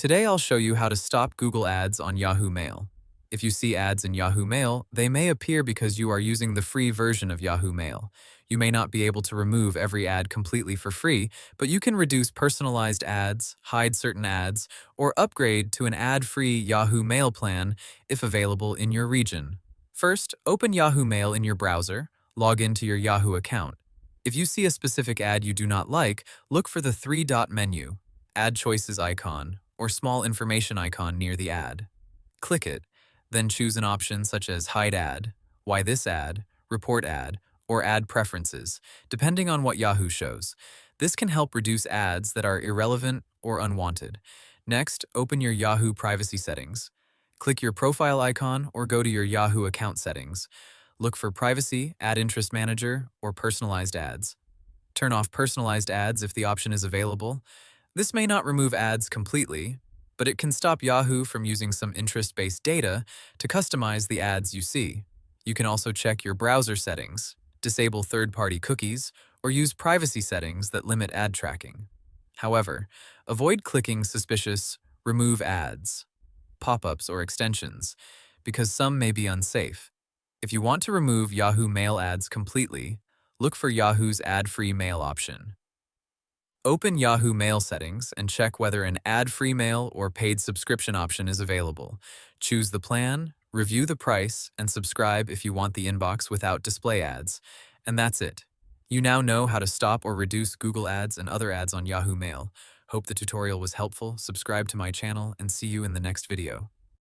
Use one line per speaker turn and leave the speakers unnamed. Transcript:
Today I'll show you how to stop Google ads on Yahoo Mail. If you see ads in Yahoo Mail, they may appear because you are using the free version of Yahoo Mail. You may not be able to remove every ad completely for free, but you can reduce personalized ads, hide certain ads, or upgrade to an ad-free Yahoo Mail plan if available in your region. First, open Yahoo Mail in your browser, log into your Yahoo account. If you see a specific ad you do not like, look for the three-dot menu, AdChoices icon, or small information icon near the ad. Click it, then choose an option such as Hide Ad, Why This Ad, Report Ad, or Ad Preferences, depending on what Yahoo shows. This can help reduce ads that are irrelevant or unwanted. Next, open your Yahoo privacy settings. Click your profile icon or go to your Yahoo account settings. Look for Privacy, Ad Interest Manager, or Personalized Ads. Turn off personalized ads if the option is available. This may not remove ads completely, but it can stop Yahoo from using some interest-based data to customize the ads you see. You can also check your browser settings, disable third-party cookies, or use privacy settings that limit ad tracking. However, avoid clicking suspicious remove ads, pop-ups, or extensions, because some may be unsafe. If you want to remove Yahoo Mail ads completely, look for Yahoo's ad-free mail option. Open Yahoo Mail settings and check whether an ad-free mail or paid subscription option is available. Choose the plan, review the price, and subscribe if you want the inbox without display ads. And that's it. You now know how to stop or reduce Google ads and other ads on Yahoo Mail. Hope the tutorial was helpful. Subscribe to my channel and see you in the next video.